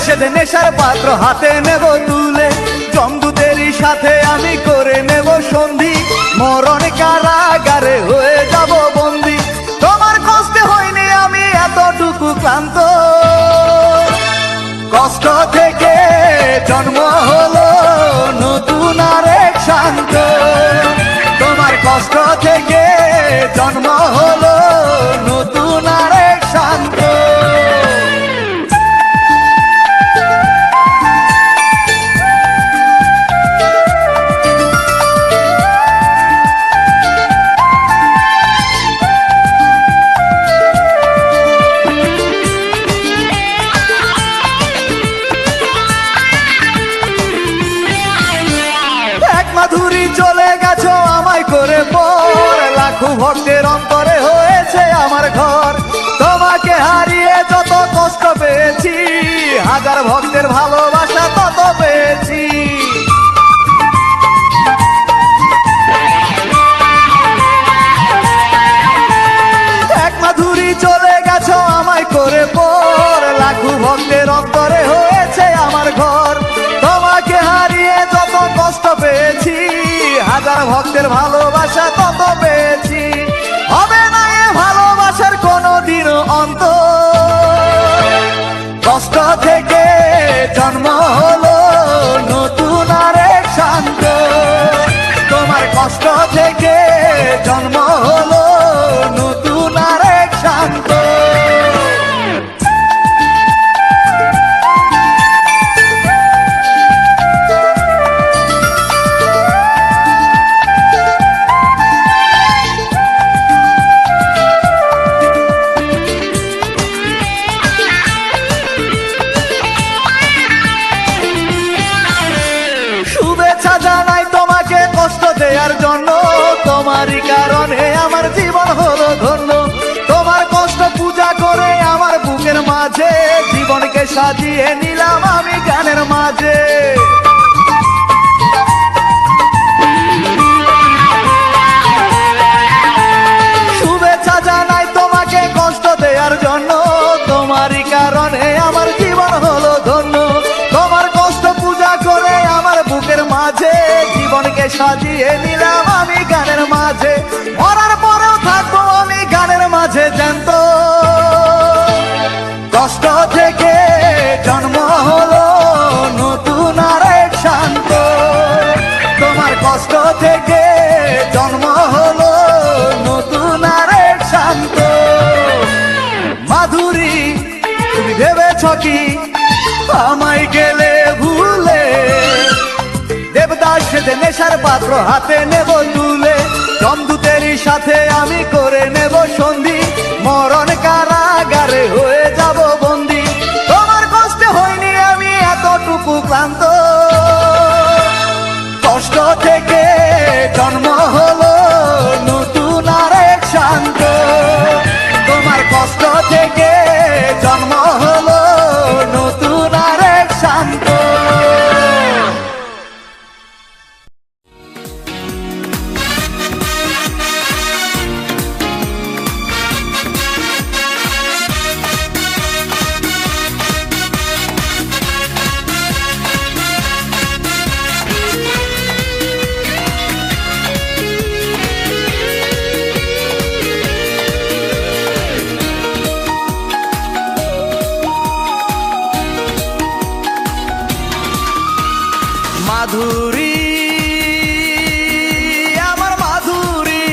সেদে নেশার পাত্র হাতে নেব তুলে, জমদূতেরই সাথে আমি করে নেব সন্ধি, মরণ কারাগারে হয়ে যাব বন্দি। তোমার কষ্টে হইনি আমি এতটুকু ক্লান্ত, কষ্ট থেকে জন্ম হলো নতুন আরেক শান্ত। তোমার কষ্ট থেকে জন্ম হলো নতুন আরেক শান্ত। মাধুরী চলে গেছো আমায় করে পর, লাখো ভক্তের অন্তরে হয়েছে আমার ঘর। তোমাকে হারিয়ে যত কষ্ট পেয়েছি, হাজার ভক্তের ভালোবাসা তত পেয়েছি। এক মাধুরী চলে গেছো আমায় করে পর, লাখো ভক্তের অন্তরে হয়েছে আমার ঘর। তোমাকে হারিয়ে যত কষ্ট পেয়েছি, হাজার ভক্তের ভালোবাসা তত পেয়েছি। হবে না এ ভালোবাসার কোনোদিনও অন্ত, কষ্ট থেকে জন্ম হলো নতুন আরেক শান্ত। তোমার কষ্ট থেকে জন্ম হলো নতুন আরেক শান্ত। জানাই তোমাকে কষ্ট দেওয়ার জন্য, তোমারই কারণে আমার জীবন হলো ধন্য। তোমার কষ্ট পূজা করে আমার বুকের মাঝে, জীবনকে সাজিয়ে নিলাম আমি গানের মাঝে। শুভেচ্ছা জানাই তোমাকে কষ্ট দেওয়ার জন্য, তোমারই কারণে আমার জীবন হলো ধন্য। তোমার কষ্ট পূজা করে আমার বুকের মাঝে, জীবনকে সাজিয়ে নিলাম আমি গানের মাঝে। মরার পরেও থাকবো আমি গানের মাঝে জ্যান্ত, কষ্ট থেকে জন্ম হলো নতুন আরেক শান্ত। তোমার কষ্ট থেকে জন্ম হলো নতুন আরেক শান্ত। মাধুরী তুমি ভেবেছ কি আমায় গেলে ভুলে, দেবদাস সেজে নেশার পাত্র হাতে নেব তুলে, জমদূতেরই সাথে আমি করে নেব সন্ধি, মরণ কারাগারে হয়ে যাব বন্দি। তোমার কষ্টে হইনি আমি এতটুকু ক্লান্ত, কষ্ট থেকে জন্ম হলো নতুন আরেক শান্ত। তোমার কষ্ট থেকে জন্ম হলো নতুন আরেক শান্ত। মাধুরী আমার মাধুরী,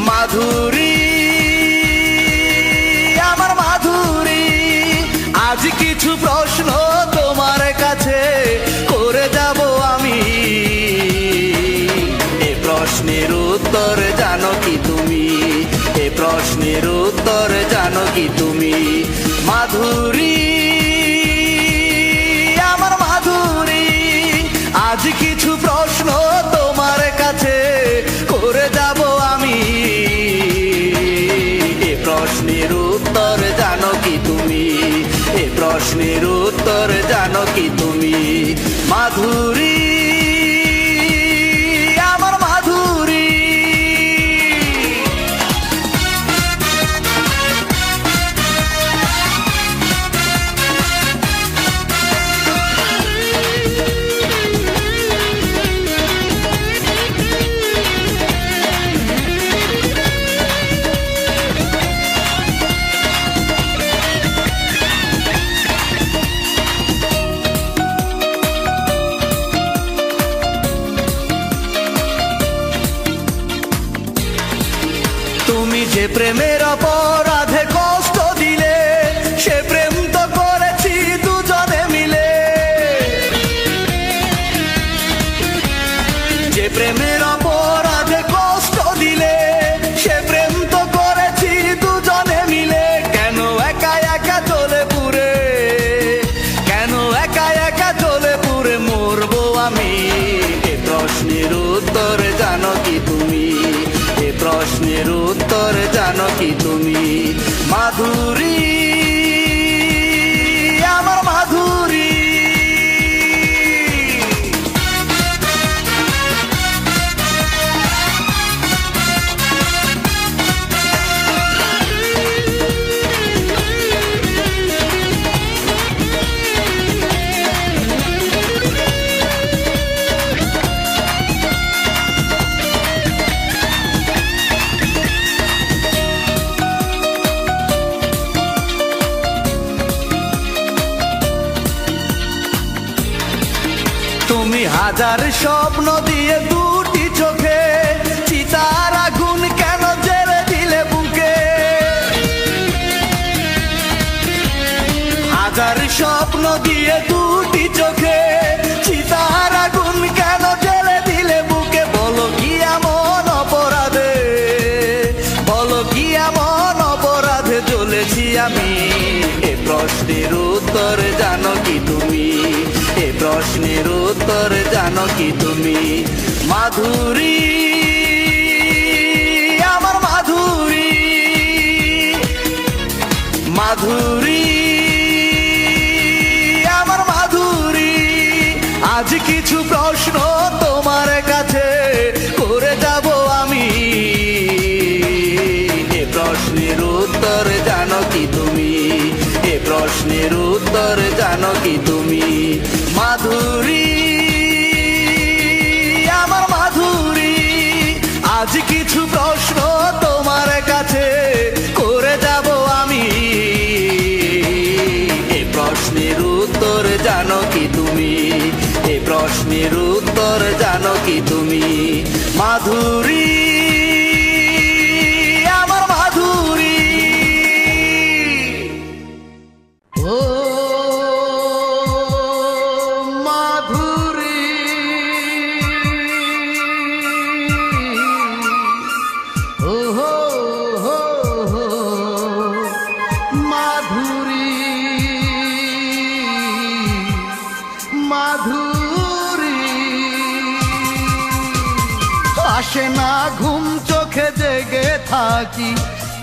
মাধুরী আমার মাধুরী, আজ কিছু প্রশ্ন তোমার কাছে করে যাব আমি। এ প্রশ্নের উত্তর জানো কি তুমি, এ প্রশ্নের উত্তর জানো কি তুমি? মাধুরী আজ কিছু প্রশ্ন তোমার কাছে করে যাব আমি। এ প্রশ্নের উত্তর জানো কি তুমি, এ প্রশ্নের উত্তর জানো কি তুমি? মাধুরী আমার মাধুরী। তুমি হাজার স্বপ্ন দিয়ে দুটি চোখে চিতার আগুন কেন জ্বেলে দিলে বুকে? হাজার স্বপ্ন দিয়ে দুটি চোখে চিতার আগুন কেন জ্বেলে দিলে বুকে? বলো কি এমন অপরাধে, বলো কি এমন অপরাধে জ্বলেছি আমি? এ প্রশ্নের উত্তর জানো কি তুমি? এ প্রশ্নের উত্তর জানো কি তুমি? মাধুরী, আমার মাধুরী, মাধুরী, আমার মাধুরী। আজ কিছু প্রশ্ন তোমার কাছে করে যাব আমি। এ প্রশ্নের উত্তর জানো কি তুমি? এ প্রশ্নের উত্তর জানো কি তুমি? মাধুরী, আমার মাধুরী। আজ কিছু প্রশ্ন তোমার কাছে করে যাব আমি। এ প্রশ্নের উত্তর জানো কি তুমি? এ প্রশ্নের উত্তর জানো কি তুমি? মাধুরী, আমার মাধুরী। ও মাধুরী, ও হো হো হো মাধুরী, মাধুরী। আসে না ঘুম, চোখে জেগে থাকি,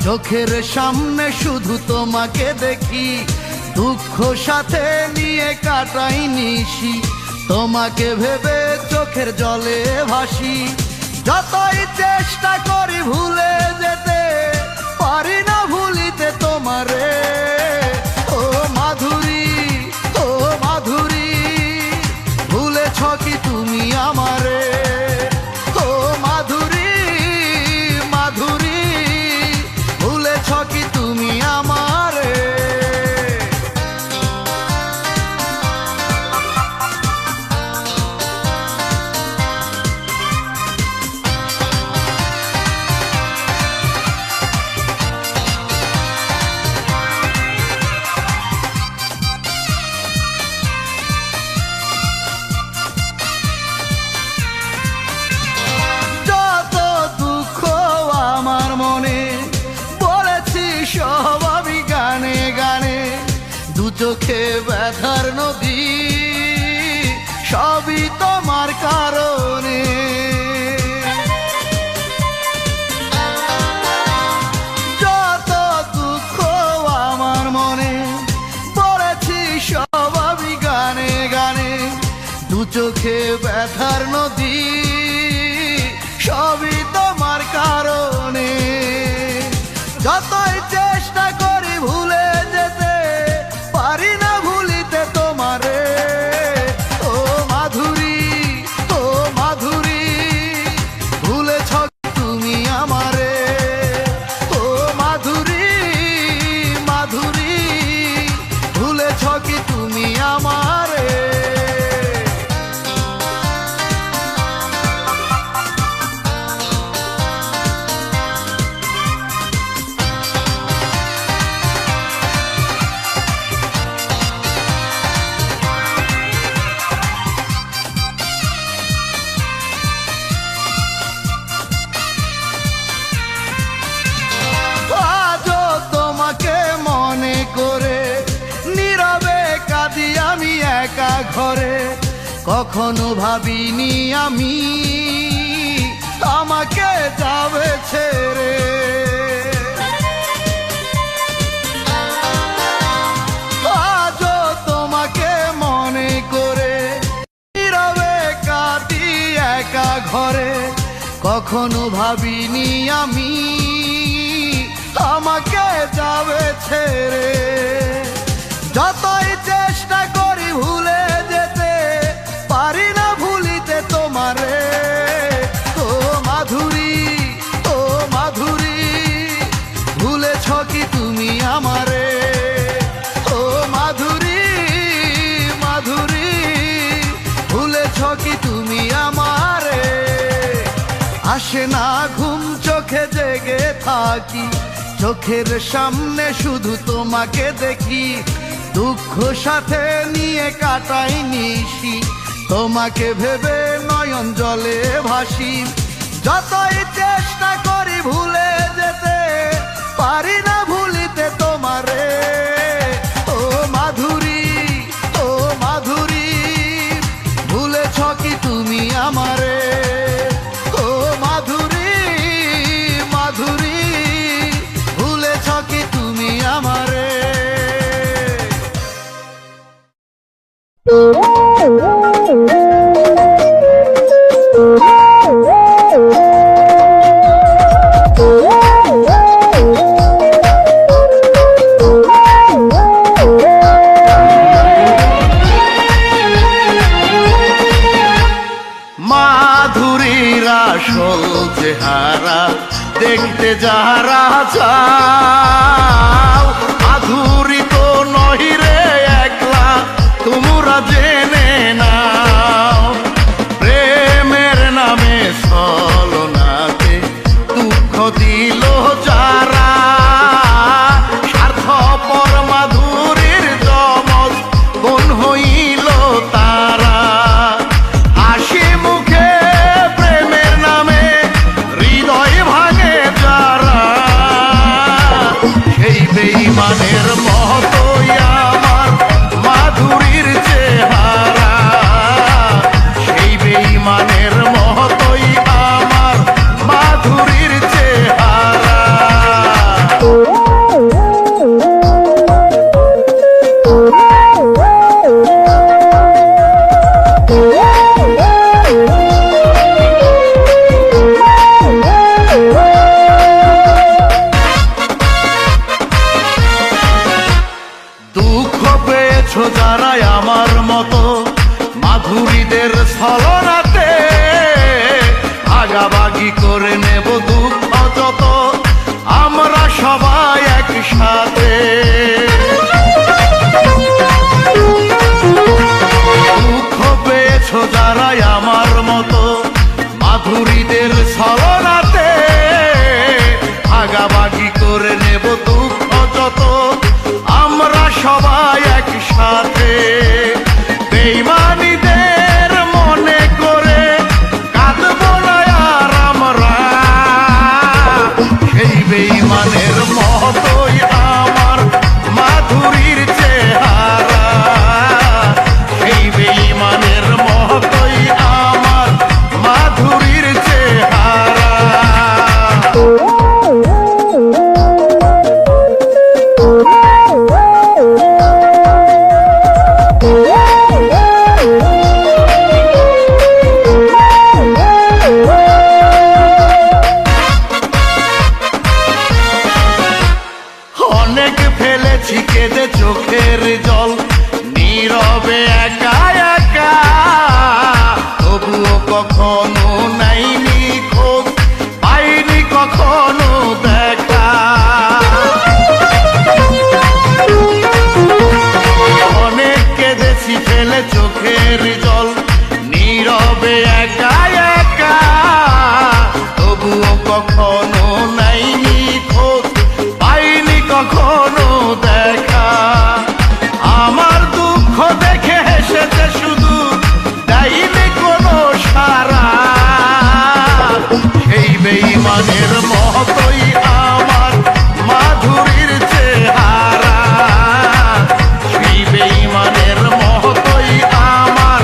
চোখের সামনে শুধু তোমাকে দেখি। দুঃখ সাথে নিয়ে কাটাই নিশি, তোমাকে ভেবে চোখের জলে ভাসি। যতই চেষ্টা করি ভুলে যেতে, পারি না ভুলিতে তোমারে। ও মাধুরী, ও মাধুরী, ভুলেছ কি তুমি আমারে? ও মাধুরী, মাধুরী, ভুলেছ কি তুমি আমারে? যত দুঃখ আমার মনে বলেছি সব আমি গানে গানে। দু চোখে ব্যথার নদী, সবই তোমার কারণে। যত দুঃখ আমার মনে বলেছি সব আমি গানে গানে। দু চোখে ব্যথার নদী, সবই তোমার কারণে। যতই চেষ্টা করি ভুলে যেতে, পারি না ভুলিতে তোমারে। ও মাধুরী, ও মাধুরী, ভুলেছ কি তুমি আমারে? ও মাধুরী, মাধুরী, ভুলেছ কি তুমি আমারে? আজও তোমাকে মনে করে নীরবে কাঁদি আমি একা ঘরে। কখনো ভাবিনি আমি আমাকে যাবে ছেড়ে। আজও তোমাকে মনে করে নীরবে কাঁদি একা ঘরে। কখনো ভাবিনি আমি আমাকে যাবে ছেড়ে। যতই চেষ্টা করি ভুলে যেতে, পারি না ভুলিতে তোমারে। ও মাধুরী, ও মাধুরী, ভুলেছ কি তুমি আমারে? ও মাধুরী, মাধুরী, ভুলেছ কি আসে না ঘুম চোখে জেগে থাকি, চোখের সামনে শুধু তোমাকে দেখি, দুঃখ সাথে নিয়ে কাটাই নিশি, তোমাকে ভেবে নয়ন জলে ভাসি। যতই চেষ্টা করি ভুলে যেতে পারি না ভুলিতে তোমারে। ও মাধুরী, ও মাধুরী, ভুলেছ কি তুমি আমারে? ও মাধুরী, মাধুরী, ভুলেছ কি তুমি আমারে? মাধুরীর আসল চেহারা দেখতে যারা চাও, মাধুরী তো নহি রে একলা, তোমরা জেনে নাও। প্রেমের নামে ছলনাতে দুঃখ দিল যারা, স্বার্থপর মাধুরীর যমজ বোন হইল তারা। হাসি মুখে প্রেমের নামে হৃদয় ভাঙে যারা, সেই বেঈমানের মতোই আমার মাধুরীর চেহারা, সেই বেঈমানের মতোই আমার মাধুরীর চেহারা। দুঃখ পেয়েছ যারা আমার মতো মাধুরীদের ছলনাতে, ভাগাভাগি করে নেব দুঃখ যত আমরা সবাই একসাথে। দুঃখ পেয়েছ যারা আমার মতো মাধুরীদের ছলনাতে, ভাগাভাগি করে নেব দুঃখ যত আমরা সবাই একসাথে। বেঈমানীদের মনে করে কাঁদব না আর আমরা, সেই বেঈমানের মতোই আমার মাধুরীর চেহারা, সেই বেঈমানের মতোই আমার মাধুরীর চেহারা। অনেক ফেলেছি কেঁদে চোখের জল, নীরবে একা একা, তবুও কখনো নাইনি খোঁজ, পাইনি কখনো দেখা। অনেক কেঁদেছি ফেলে চোখের জল, নীরবে একা একা, তবুও কখনো নাইনি খোঁজ, পাইনি কখনো দেখা। আমার দুঃখ দেখে হেসেছে শুধু, দেয়নি কোনো সারা, সেই বেঈমানের মতোই আমার মাধুরীর চেহারা, সেই বেঈমানের মতোই আমার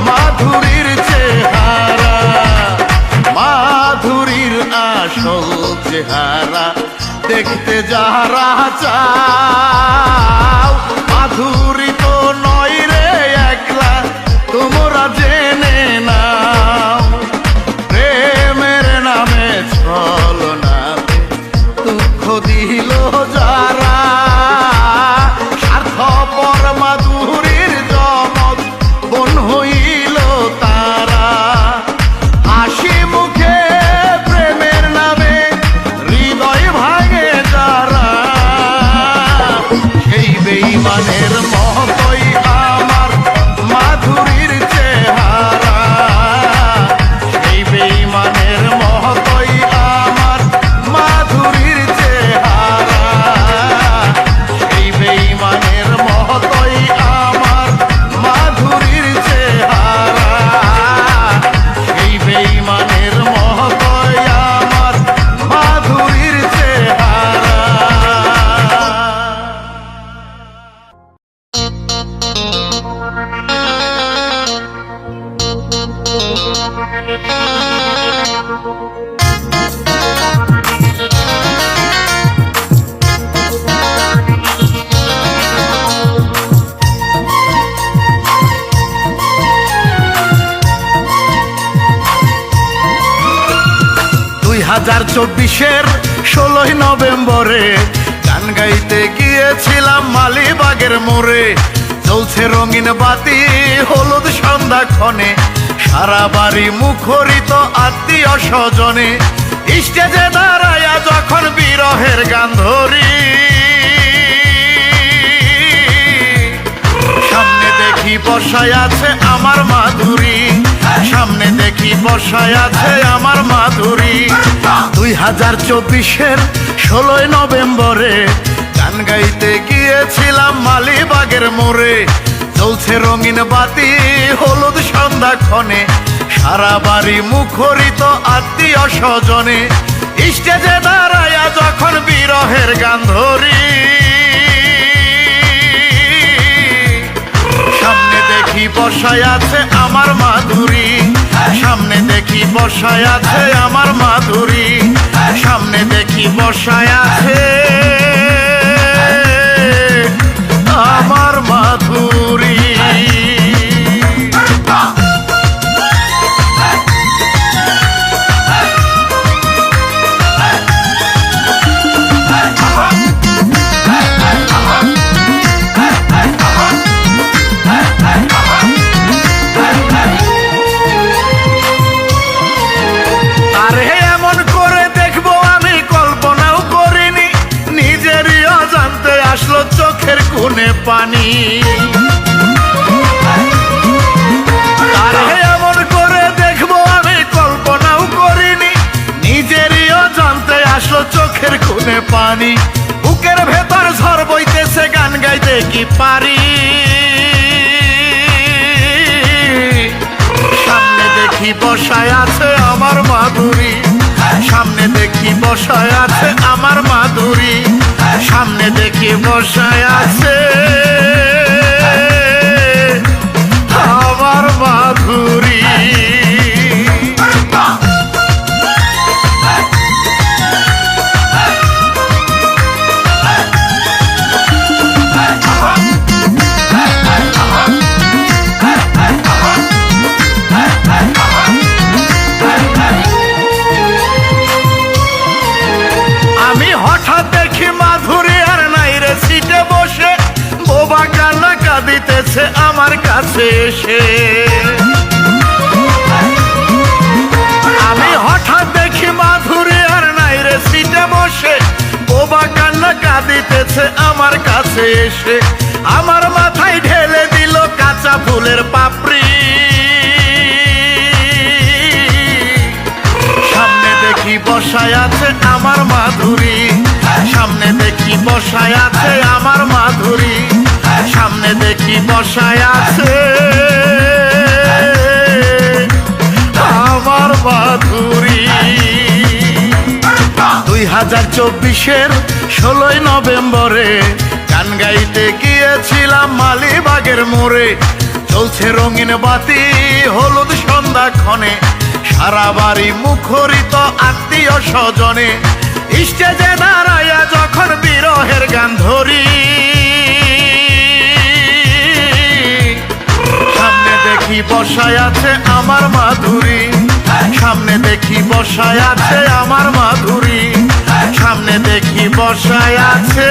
মাধুরীর চেহারা। মাধুরীর আসল চেহারা দেখতে যারা চাও, মাধুরী তো নয় রে একলা, তোমরা জেনে নাও। প্রেমের নামে ছলনাতে দুঃখ দিল যারা, স্বার্থপর মাধুরীর যমজ বোন হইল তারা। হাসি মুখে প্রেমের নামে হৃদয় ভাঙে যারা, 2024-এর 16 নভেম্বরে গান গাইতে গিয়েছিলাম মালিবাগের মোড়ে। চলছে রঙিন বাতি হলুদ সন্ধ্যাক্ষণে, সারা বাড়ি মুখরিত আত্মীয় স্বজনে। স্টেজে দাঁড়াইয়া যখন বিরহের গান ধরি, সামনে দেখি বসায় আছে আমার মাধুরী, সামনে দেখি বসায় আছে আমার মাধুরী। 2024-এর 16 নভেম্বরে গান গাইতে গিয়েছিলাম মালিবাগের মোড়ে। চলছে রঙিন বাতি হলুদ সন্ধ্যাক্ষণে, সারা বাড়ি মুখরিত আত্মীয় স্বজনে। স্টেজে দাঁড়াইয়া যখন বিরহের গান ধরি, সামনে দেখি বসায় আছে আমার মাধুরী, সামনে দেখি বসায় আছে আমার মাধুরী, সামনে দেখি বসায় আছে আমার মাধুরী। আসলো চোখের কোণে পানি, আরে এমন করে দেখবো আমি কল্পনাও করিনি। নিজেরই অজান্তে আসলো চোখের কোণে পানি, বুকের ভেতর ঝড় বইতেছে গান গাইতে কি পারি। সামনে দেখি বসায় আছে আমার মাধুরী, সামনে দেখি বসায় আছে আমার মাধুরী, সামনে দেখি বসায় আছে আমার মাধুরী। আমি হঠাৎ দেখি মাধুরী আর নাই রে সিটে বসে, বোবা কান্না কাঁদিতেছে আমার কাছে এসে। আমি হঠাৎ দেখি মাধুরী আর নাই রে সিটে বসে, বোবা কান্না কাঁদিতেছে আমার কাছে এসে। আমার মাথায় ঢেলে দিল কাঁচা ফুলের পাপড়ি, সামনে দেখি বসায় আছে আমার মাধুরী, সামনে দেখি বসায় আছে আমার মাধুরী, সামনে দেখি বসায় আছে আমার মাধুরী। 2024-এর 16 নভেম্বরে গান গাইতে গিয়েছিলাম মালিবাগের মোড়ে। চলছে রঙিন বাতি হলুদ সন্ধ্যাক্ষণে, সারা বাড়ি মুখরিত আত্মীয় স্বজনে। স্টেজে দাঁড়াইয়া যখন বিরহের গান ধরি, সামনে দেখি বসায় আছে আমার মাধুরী, সামনে দেখি বসায় আছে আমার মাধুরী, সামনে দেখি বসায় আছে